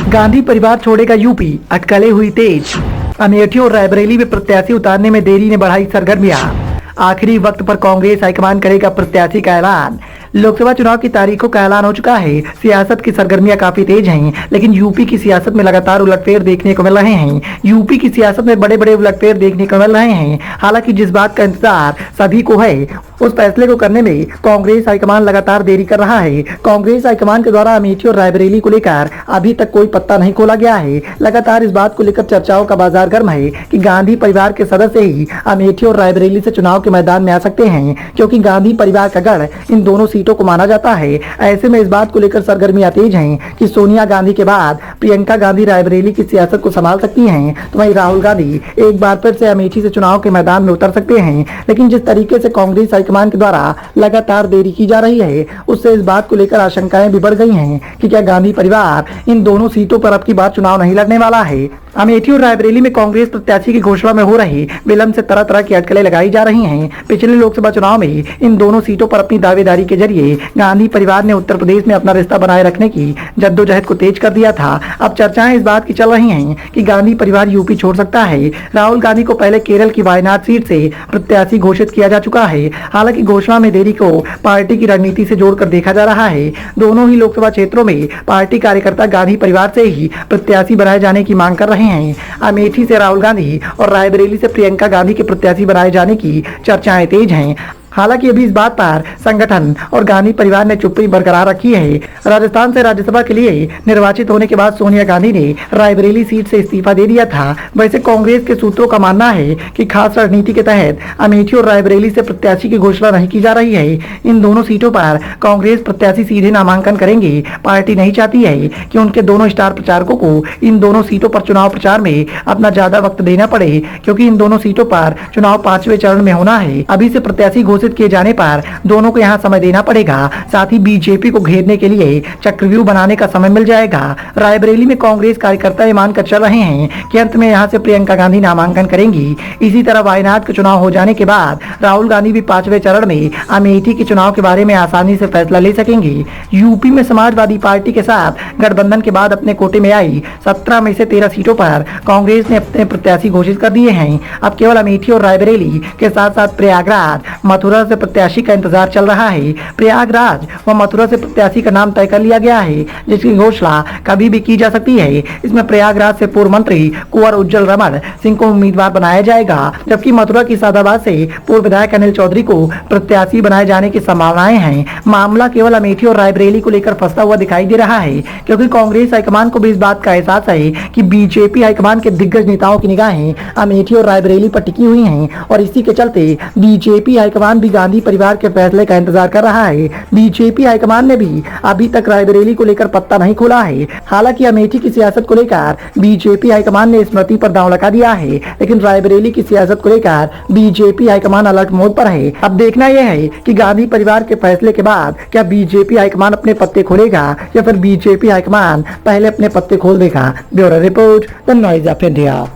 गांधी परिवार छोड़ेगा यूपी, अटकलें हुई तेज। अमेठी और रायबरेली में प्रत्याशी उतारने में देरी ने बढ़ाई सरगर्मियां। आखिरी वक्त पर कांग्रेस हाईकमान करेगा प्रत्याशी का ऐलान। लोकसभा चुनाव की तारीखों का ऐलान हो चुका है। सियासत की सरगर्मियां काफी तेज हैं, लेकिन यूपी की सियासत में लगातार उलटफेर देखने को मिल रहे हैं। यूपी की सियासत में बड़े बड़े उलटफेर देखने को मिल रहे हैं। हालांकि जिस बात का इंतजार सभी को है, उस फैसले को करने में कांग्रेस हाईकमान लगातार देरी कर रहा है। कांग्रेस हाईकमान के द्वारा अमेठी और रायबरेली को लेकर अभी तक कोई पत्ता नहीं खोला गया है। लगातार इस बात को लेकर चर्चाओं का बाजार गर्म है कि गांधी परिवार के सदस्य ही अमेठी और रायबरेली से चुनाव के मैदान में आ सकते हैं, क्योंकि गांधी परिवार का गढ़ इन दोनों सीटों को माना जाता है। ऐसे में इस बात को लेकर सरगर्मियां तेज हैं कि सोनिया गांधी के बाद प्रियंका गांधी रायबरेली की सियासत को संभाल सकती हैं, तो वहीं राहुल गांधी एक बार फिर से अमेठी से चुनाव के मैदान में उतर सकते हैं। लेकिन जिस तरीके से कांग्रेस हाईकमान के द्वारा लगातार देरी की जा रही है, उससे इस बात को लेकर आशंकाएं भी बढ़ गई हैं कि क्या गांधी परिवार इन दोनों सीटों पर अब की बार चुनाव नहीं लड़ने वाला है। अमेठी और रायबरेली में कांग्रेस प्रत्याशी की घोषणा में हो रही विलंब से तरह तरह की अटकलें लगाई जा रही हैं। पिछले लोकसभा चुनाव में इन दोनों सीटों पर अपनी दावेदारी के जरिए गांधी परिवार ने उत्तर प्रदेश में अपना रिश्ता बनाए रखने की जद्दोजहद को तेज कर दिया था। अब चर्चाएं इस बात की चल रही हैं कि गांधी परिवार यूपी छोड़ सकता है। राहुल गांधी को पहले केरल की वायनाड सीट से प्रत्याशी घोषित किया जा चुका है। हालांकि घोषणा में देरी को पार्टी की रणनीति से जोड़कर देखा जा रहा है। दोनों ही लोकसभा क्षेत्रों में पार्टी कार्यकर्ता गांधी परिवार से ही प्रत्याशी बनाए जाने की मांग कर रहे हैं। अमेठी से राहुल गांधी और रायबरेली से प्रियंका गांधी के प्रत्याशी बनाए जाने की चर्चाएं तेज हैं। हालांकि अभी इस बात पर संगठन और गांधी परिवार ने चुप्पी बरकरार रखी है। राजस्थान से राज्यसभा के लिए निर्वाचित होने के बाद सोनिया गांधी ने रायबरेली सीट से इस्तीफा दे दिया था। वैसे कांग्रेस के सूत्रों का मानना है कि खास रणनीति के तहत अमेठी और रायबरेली से प्रत्याशी की घोषणा नहीं की जा रही है। इन दोनों सीटों पर कांग्रेस प्रत्याशी सीधे नामांकन करेंगे। पार्टी नहीं चाहती है कि उनके दोनों स्टार प्रचारकों को इन दोनों सीटों पर चुनाव प्रचार में अपना ज्यादा वक्त देना पड़े, क्योंकि इन दोनों सीटों पर चुनाव 5वें चरण में होना है। अभी से प्रत्याशी घोषित किए जाने पर दोनों को यहां समय देना पड़ेगा। साथ ही बीजेपी को घेरने के लिए चक्रव्यूह बनाने का समय मिल जाएगा। रायबरेली में कांग्रेस कार्यकर्ता ये मानकर चल रहे हैं कि अंत में यहां से प्रियंका गांधी नामांकन करेंगी। इसी तरह वायनाड का चुनाव हो जाने के बाद राहुल गांधी भी 5वें चरण में अमेठी के चुनाव के बारे में आसानी से फैसला ले सकेंगे। यूपी में समाजवादी पार्टी के साथ गठबंधन के बाद अपने कोटे में आई 17 में से 13 सीटों पर कांग्रेस ने अपने प्रत्याशी घोषित कर दिए हैं। अब केवल अमेठी और रायबरेली के साथ साथ प्रयागराज, मथुरा से प्रत्याशी का इंतजार चल रहा है। प्रयागराज व मथुरा से प्रत्याशी का नाम तय कर लिया गया है, जिसकी घोषणा कभी भी की जा सकती है। इसमें प्रयागराज से पूर्व मंत्री कुंवर उज्जवल रमण सिंह को उम्मीदवार बनाया जाएगा, जबकि मथुरा की सादाबाद से पूर्व विधायक अनिल चौधरी को प्रत्याशी बनाए जाने की संभावनाएं हैं। मामला केवल अमेठी और रायबरेली को लेकर फंसा हुआ दिखाई दे रहा है, क्योंकि कांग्रेस हाईकमान को भी इस बात का एहसास है कि बीजेपी हाईकमान के दिग्गज नेताओं की निगाहें अमेठी और रायबरेली पर टिकी हुई हैं, और इसी के चलते बीजेपी हाईकमान भी गांधी परिवार के फैसले का इंतजार कर रहा है। बीजेपी हाईकमान ने भी अभी तक रायबरेली को लेकर पत्ता नहीं खोला है। हालांकि अमेठी की सियासत को लेकर बीजेपी हाईकमान ने स्मृति पर दांव लगा दिया है, लेकिन रायबरेली की सियासत को लेकर बीजेपी हाईकमान अलर्ट मोड पर है। अब देखना यह है कि गांधी परिवार के फैसले के बाद क्या बीजेपी हाईकमान अपने पत्ते खोलेगा या फिर बीजेपी हाईकमान पहले अपने पत्ते खोल देगा। Bureau report, the noise of India.